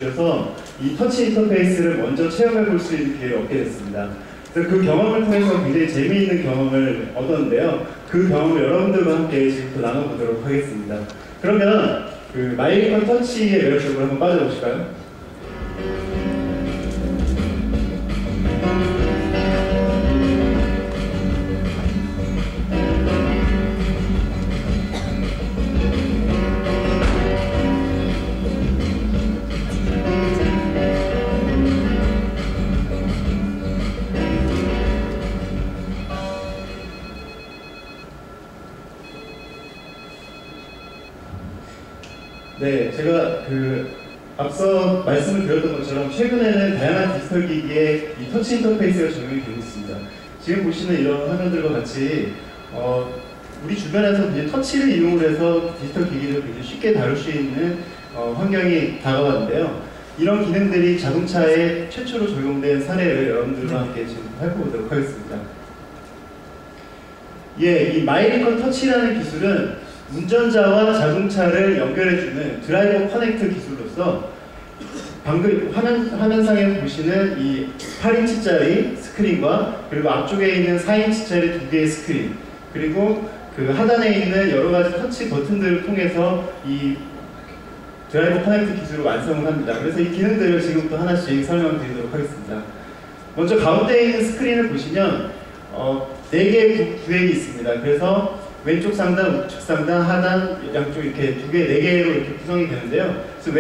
그래서 이 터치 인터페이스를 먼저 체험해 볼 수 있는 기회를 얻게 됐습니다. 그래서 그 경험을 통해서 굉장히 재미있는 경험을 얻었는데요. 그 경험을 여러분들과 함께 지금부터 나눠보도록 하겠습니다. 그러면 그 마이리콘 터치의 매력적으로 한번 빠져보실까요? 네, 제가 앞서 말씀을 드렸던 것처럼 최근에는 다양한 디지털 기기에 이 터치 인터페이스가 적용이 되고 있습니다. 지금 보시는 이런 화면들과 같이 우리 주변에서 이제 터치를 이용을 해서 디지털 기기를 굉장히 쉽게 다룰 수 있는 환경이 다가왔는데요. 이런 기능들이 자동차에 최초로 적용된 사례를 여러분들과 함께 지금 살펴보도록 하겠습니다. 예, 이 마이리콘 터치라는 기술은 운전자와 자동차를 연결해주는 드라이버 커넥트 기술로서 방금 화면상에 보시는 이 8인치짜리 스크린과 그리고 앞쪽에 있는 4인치짜리 두 개의 스크린 그리고 그 하단에 있는 여러 가지 터치 버튼들을 통해서 이 드라이버 커넥트 기술을 완성을 합니다. 그래서 이 기능들을 지금부터 하나씩 설명드리도록 하겠습니다. 먼저 가운데 있는 스크린을 보시면 4개의 구획이 있습니다. 그래서 왼쪽 상단, 우측 상단, 하단, 양쪽 이렇게 두 개, 4개로 이렇게 구성이 되는데요. 그래서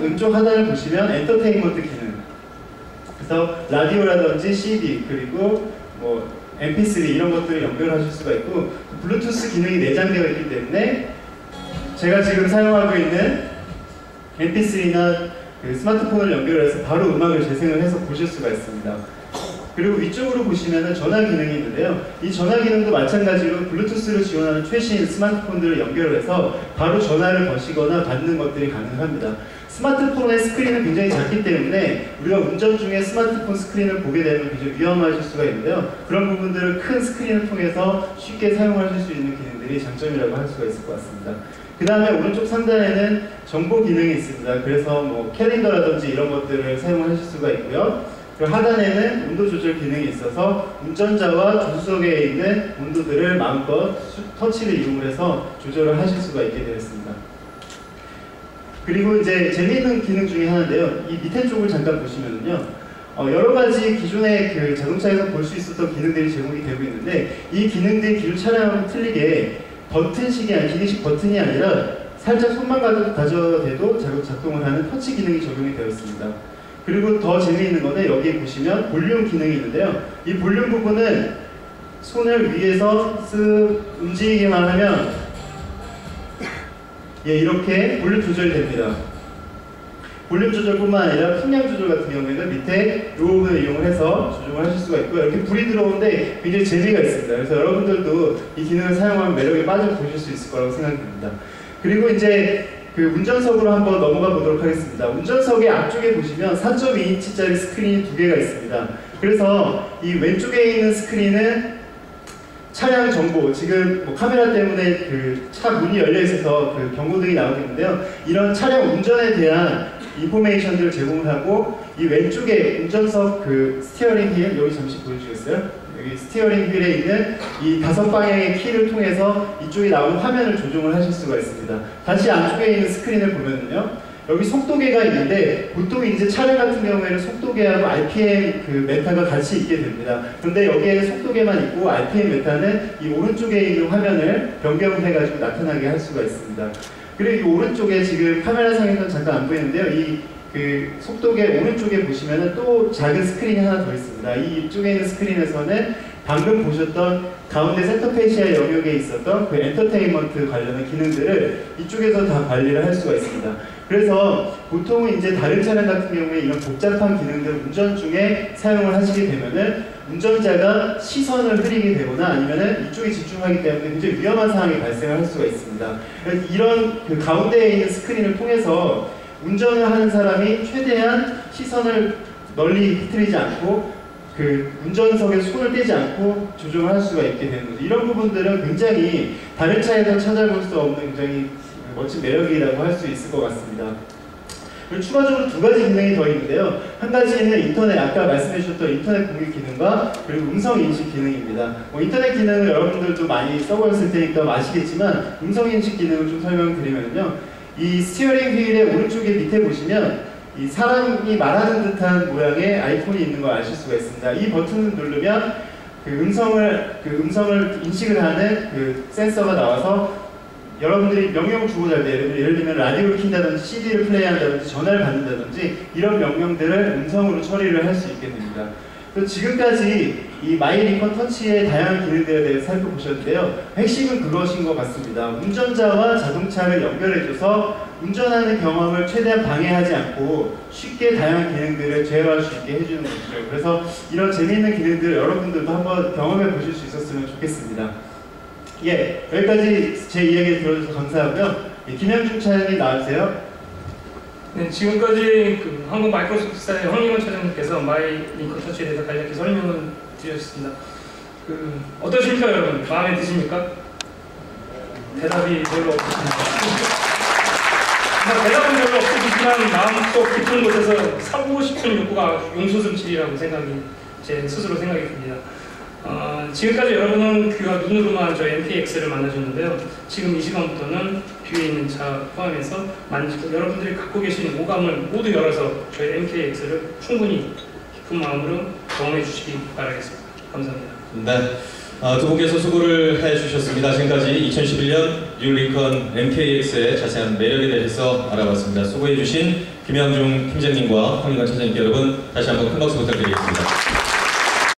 왼쪽 하단을 보시면 엔터테인먼트 기능. 그래서 라디오라든지 CD, 그리고 뭐 MP3 이런 것들을 연결하실 수가 있고 블루투스 기능이 내장되어 있기 때문에 제가 지금 사용하고 있는 MP3나 스마트폰을 연결해서 바로 음악을 재생을 해서 보실 수가 있습니다. 그리고 위쪽으로 보시면 전화 기능이 있는데요. 이 전화 기능도 마찬가지로 블루투스를 지원하는 최신 스마트폰들을 연결해서 바로 전화를 거시거나 받는 것들이 가능합니다. 스마트폰의 스크린은 굉장히 작기 때문에 우리가 운전 중에 스마트폰 스크린을 보게 되면 굉장히 위험하실 수가 있는데요. 그런 부분들을 큰 스크린을 통해서 쉽게 사용하실 수 있는 기능들이 장점이라고 할 수가 있을 것 같습니다. 그 다음에 오른쪽 상단에는 정보 기능이 있습니다. 그래서 뭐 캘린더라든지 이런 것들을 사용하실 수가 있고요. 그리고 하단에는 온도 조절 기능이 있어서 운전자와 조수석에 있는 온도들을 마음껏 터치를 이용해서 조절을 하실 수가 있게 되었습니다. 그리고 이제 재미있는 기능 중에 하나인데요. 이 밑에 쪽을 잠깐 보시면요. 여러 가지 기존의 그 자동차에서 볼 수 있었던 기능들이 제공이 되고 있는데 이 기능들이 기존 차량하고 틀리게 기계식 버튼이 아니라 살짝 손만 가져대도 작동을 하는 터치 기능이 적용이 되었습니다. 그리고 더 재미있는 거는 여기 보시면 볼륨 기능이 있는데요. 이 볼륨 부분은 손을 위에서 쓱 움직이기만 하면 이렇게 볼륨 조절이 됩니다. 볼륨 조절뿐만 아니라 풍량 조절 같은 경우에는 밑에 이 부분을 이용을 해서 조정을 하실 수가 있고요. 이렇게 불이 들어오는데 굉장히 재미가 있습니다. 그래서 여러분들도 이 기능을 사용하면 매력에 빠져보실 수 있을 거라고 생각됩니다. 그리고 이제 운전석으로 한번 넘어가 보도록 하겠습니다. 운전석의 앞쪽에 보시면 4.2인치짜리 스크린이 2개가 있습니다. 그래서 이 왼쪽에 있는 스크린은 차량 정보, 지금 뭐 카메라 때문에 차 문이 열려 있어서 경고등이 나오고 있는데요. 이런 차량 운전에 대한 인포메이션들을 제공을 하고 이 왼쪽에 운전석 스티어링 휠, 여기 잠시 보여주겠어요? 여기 스티어링 휠에 있는 이 5방향의 키를 통해서 이쪽에 나오는 화면을 조정을 하실 수가 있습니다. 다시 안쪽에 있는 스크린을 보면은요. 여기 속도계가 있는데 보통 이제 차량 같은 경우에는 속도계하고 RPM 메타가 같이 있게 됩니다. 그런데 여기에 속도계만 있고 RPM 메타는 이 오른쪽에 있는 화면을 변경해가지고 나타나게 할 수가 있습니다. 그리고 이 오른쪽에 지금 카메라상에서는 잠깐 안 보이는데요. 이 속도계 오른쪽에 보시면은 또 작은 스크린이 하나 더 있습니다. 이쪽에 있는 스크린에서는 방금 보셨던 가운데 센터페시아 영역에 있었던 엔터테인먼트 관련한 기능들을 이쪽에서 다 관리를 할 수가 있습니다. 그래서 보통은 이제 다른 차량 같은 경우에 이런 복잡한 기능들을 운전 중에 사용을 하시게 되면은 운전자가 시선을 흐리게 되거나 아니면은 이쪽에 집중하기 때문에 굉장히 위험한 상황이 발생할 수가 있습니다. 이런 가운데에 있는 스크린을 통해서 운전을 하는 사람이 최대한 시선을 널리 흐트리지 않고 운전석에 손을 떼지 않고 조정을 할 수가 있게 되는 거죠. 이런 부분들은 굉장히 다른 차에서 찾아볼 수 없는 굉장히 멋진 매력이라고 할 수 있을 것 같습니다. 그리고 추가적으로 두 가지 기능이 더 있는데요. 한 가지는 인터넷, 아까 말씀해 주셨던 인터넷 공유 기능과 그리고 음성 인식 기능입니다. 인터넷 기능은 여러분들도 많이 써보셨을 테니까 아시겠지만 음성 인식 기능을 좀 설명드리면요. 이 스티어링 휠의 오른쪽에 밑에 보시면 이 사람이 말하는 듯한 모양의 아이콘이 있는 걸 아실 수가 있습니다. 이 버튼을 누르면 그 음성을 인식을 하는 그 센서가 나와서 여러분들이 명령을 주고자 할 때 예를 들면 라디오를 킨다든지 CD를 플레이한다든지 전화를 받는다든지 이런 명령들을 음성으로 처리를 할 수 있게 됩니다. 그래서 지금까지 이 마이리컨 터치의 다양한 기능들에 대해서 살펴보셨는데요. 핵심은 그것인 것 같습니다. 운전자와 자동차를 연결해줘서 운전하는 경험을 최대한 방해하지 않고 쉽게 다양한 기능들을 제어할 수 있게 해주는 것이죠. 그래서 이런 재미있는 기능들을 여러분들도 한번 경험해 보실 수 있었으면 좋겠습니다. 예, 여기까지 제 이야기 들어주셔서 감사하고요. 김영중 차장님 나와주세요. 네, 지금까지 한국 마이크로소프트사의 황림원 차장님께서 마이리컨 터치에 대해서 간략히 설명을 드렸습니다. 어떠십니까 여러분? 마음에 드십니까? 대답이 별로 없으십니다. 대답은 별로 없으시지만 마음속 깊은 곳에서 사고 싶은 욕구가 용솟음치리라고 제 스스로 생각이 듭니다. 지금까지 여러분은 귀와 눈으로만 저희 MKX를 만나셨는데요. 지금 이 시간부터는 뒤에 있는 차 포함해서 만지고 여러분들이 갖고 계신 오감을 모두 열어서 저희 MKX를 충분히 깊은 마음으로 경험해 주시기 바라겠습니다. 감사합니다. 네, 두 분께서 수고를 해주셨습니다. 지금까지 2011년 뉴리컨 MKX의 자세한 매력에 대해서 알아봤습니다. 수고해주신 김영중 팀장님과 황인관 차장님께 여러분 다시 한번 큰 박수 부탁드리겠습니다.